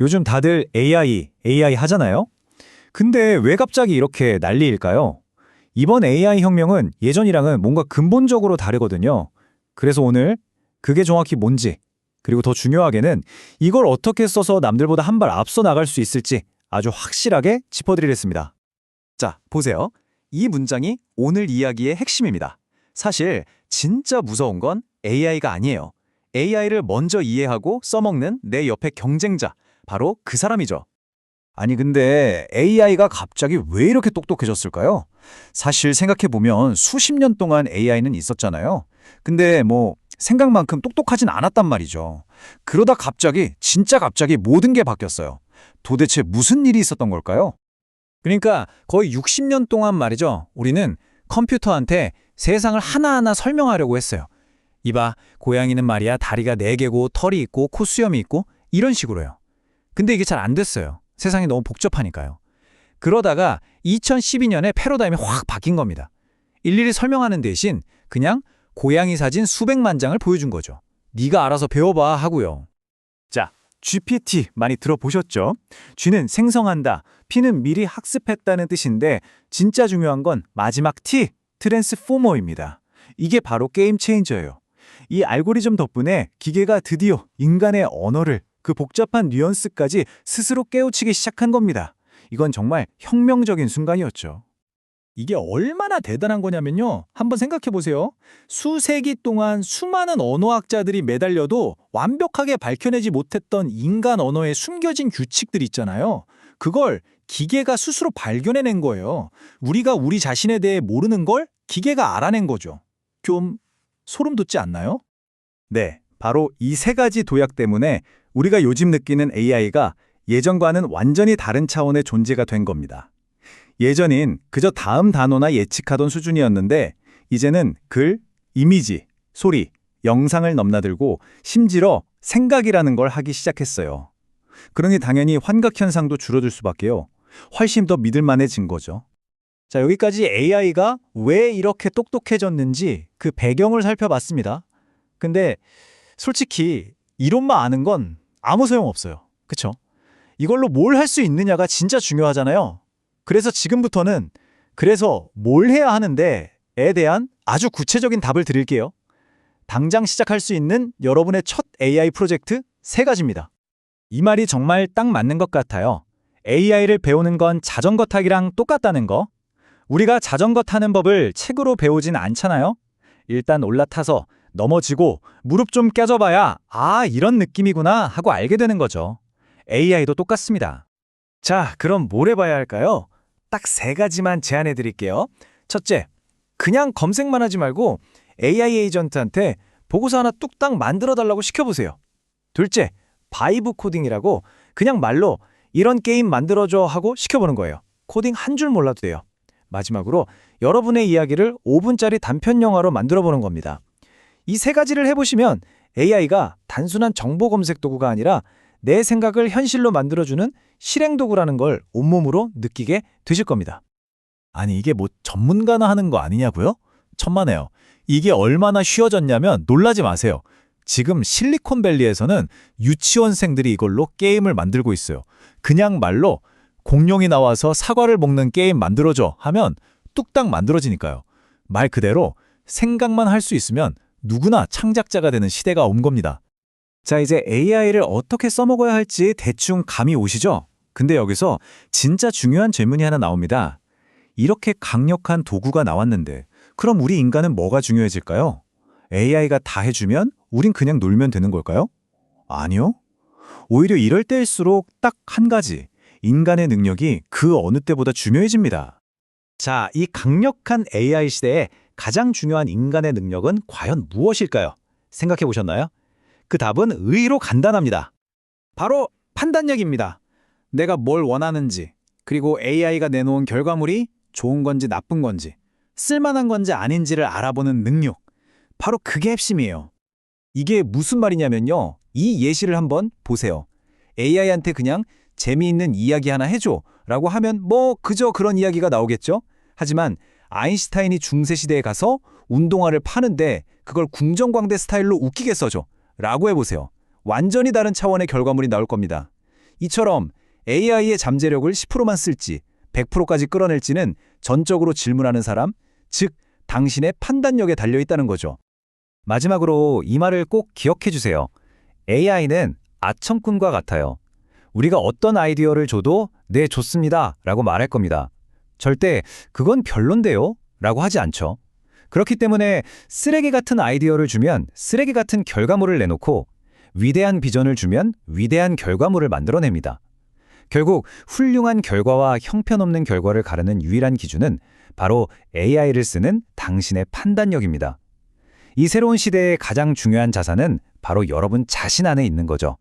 요즘 다들 AI 하잖아요? 근데 왜 갑자기 이렇게 난리일까요? 이번 AI 혁명은 예전이랑은 뭔가 근본적으로 다르거든요. 그래서 오늘 그게 정확히 뭔지, 그리고 더 중요하게는 이걸 어떻게 써서 남들보다 한 발 앞서 나갈 수 있을지 아주 확실하게 짚어드리겠습니다. 자, 보세요. 이 문장이 오늘 이야기의 핵심입니다. 사실 진짜 무서운 건 AI가 아니에요. AI를 먼저 이해하고 써먹는 내 옆에 경쟁자, 바로 그 사람이죠. 아니 근데 AI가 갑자기 왜 이렇게 똑똑해졌을까요? 사실 생각해보면 수십 년 동안 AI는 있었잖아요. 근데 생각만큼 똑똑하진 않았단 말이죠. 그러다 갑자기 진짜 갑자기 모든 게 바뀌었어요. 도대체 무슨 일이 있었던 걸까요? 그러니까 거의 60년 동안 말이죠. 우리는 컴퓨터한테 세상을 하나하나 설명하려고 했어요. 이봐, 고양이는 말이야 다리가 4개고 털이 있고 코수염이 있고 이런 식으로요. 근데 이게 잘 안 됐어요. 세상이 너무 복잡하니까요. 그러다가 2012년에 패러다임이 확 바뀐 겁니다. 일일이 설명하는 대신 그냥 고양이 사진 수백만 장을 보여준 거죠. 네가 알아서 배워봐 하고요. 자, GPT 많이 들어보셨죠? G는 생성한다, P는 미리 학습했다는 뜻인데 진짜 중요한 건 마지막 T, 트랜스포머입니다. 이게 바로 게임 체인저예요. 이 알고리즘 덕분에 기계가 드디어 인간의 언어를 그 복잡한 뉘앙스까지 스스로 깨우치기 시작한 겁니다. 이건 정말 혁명적인 순간이었죠. 이게 얼마나 대단한 거냐면요. 한번 생각해 보세요. 수세기 동안 수많은 언어학자들이 매달려도 완벽하게 밝혀내지 못했던 인간 언어의 숨겨진 규칙들 있잖아요. 그걸 기계가 스스로 발견해낸 거예요. 우리가 우리 자신에 대해 모르는 걸 기계가 알아낸 거죠. 좀 소름 돋지 않나요? 네, 바로 이 세 가지 도약 때문에 우리가 요즘 느끼는 AI가 예전과는 완전히 다른 차원의 존재가 된 겁니다. 예전엔 그저 다음 단어나 예측하던 수준이었는데 이제는 글, 이미지, 소리, 영상을 넘나들고 심지어 생각이라는 걸 하기 시작했어요. 그러니 당연히 환각 현상도 줄어들 수밖에요. 훨씬 더 믿을만해진 거죠. 자, 여기까지 AI가 왜 이렇게 똑똑해졌는지 그 배경을 살펴봤습니다. 근데 솔직히 이론만 아는 건 아무 소용없어요. 그쵸? 이걸로 뭘 할 수 있느냐가 진짜 중요하잖아요. 그래서 지금부터는 그래서 뭘 해야 하는데에 대한 아주 구체적인 답을 드릴게요. 당장 시작할 수 있는 여러분의 첫 AI 프로젝트 3가지입니다. 이 말이 정말 딱 맞는 것 같아요. AI를 배우는 건 자전거 타기랑 똑같다는 거. 우리가 자전거 타는 법을 책으로 배우진 않잖아요. 일단 올라타서 넘어지고 무릎 좀 깨져봐야 이런 느낌이구나 하고 알게 되는 거죠. AI도 똑같습니다. 자, 그럼 뭘 해봐야 할까요? 딱 3가지만 제안해 드릴게요. 첫째, 그냥 검색만 하지 말고 AI 에이전트한테 보고서 하나 뚝딱 만들어 달라고 시켜보세요. 둘째, 바이브 코딩이라고 그냥 말로 이런 게임 만들어줘 하고 시켜보는 거예요. 코딩 한 줄 몰라도 돼요. 마지막으로 여러분의 이야기를 5분짜리 단편 영화로 만들어보는 겁니다. 이 3가지를 해보시면 AI가 단순한 정보 검색 도구가 아니라 내 생각을 현실로 만들어주는 실행 도구라는 걸 온몸으로 느끼게 되실 겁니다. 아니 이게 전문가나 하는 거 아니냐고요? 천만에요. 이게 얼마나 쉬워졌냐면 놀라지 마세요. 지금 실리콘밸리에서는 유치원생들이 이걸로 게임을 만들고 있어요. 그냥 말로 공룡이 나와서 사과를 먹는 게임 만들어줘 하면 뚝딱 만들어지니까요. 말 그대로 생각만 할 수 있으면 누구나 창작자가 되는 시대가 온 겁니다. 자, 이제 AI를 어떻게 써먹어야 할지 대충 감이 오시죠? 근데 여기서 진짜 중요한 질문이 하나 나옵니다. 이렇게 강력한 도구가 나왔는데 그럼 우리 인간은 뭐가 중요해질까요? AI가 다 해주면 우린 그냥 놀면 되는 걸까요? 아니요. 오히려 이럴 때일수록 딱 한 가지, 인간의 능력이 그 어느 때보다 중요해집니다. 자, 이 강력한 AI 시대에 가장 중요한 인간의 능력은 과연 무엇일까요? 생각해 보셨나요? 그 답은 의외로 간단합니다. 바로 판단력입니다. 내가 뭘 원하는지, 그리고 AI가 내놓은 결과물이 좋은 건지 나쁜 건지, 쓸만한 건지 아닌지를 알아보는 능력. 바로 그게 핵심이에요. 이게 무슨 말이냐면요. 이 예시를 한번 보세요. AI한테 그냥 재미있는 이야기 하나 해줘 라고 하면 그저 그런 이야기가 나오겠죠? 하지만 아인슈타인이 중세시대에 가서 운동화를 파는데 그걸 궁정광대 스타일로 웃기게 써줘 라고 해보세요. 완전히 다른 차원의 결과물이 나올 겁니다. 이처럼 AI의 잠재력을 10%만 쓸지 100%까지 끌어낼지는 전적으로 질문하는 사람, 즉 당신의 판단력에 달려 있다는 거죠. 마지막으로 이 말을 꼭 기억해 주세요. AI는 아청꾼과 같아요. 우리가 어떤 아이디어를 줘도 네, 좋습니다 라고 말할 겁니다. 절대 그건 별론데요 라고 하지 않죠. 그렇기 때문에 쓰레기 같은 아이디어를 주면 쓰레기 같은 결과물을 내놓고 위대한 비전을 주면 위대한 결과물을 만들어냅니다. 결국 훌륭한 결과와 형편없는 결과를 가르는 유일한 기준은 바로 AI를 쓰는 당신의 판단력입니다. 이 새로운 시대의 가장 중요한 자산은 바로 여러분 자신 안에 있는 거죠.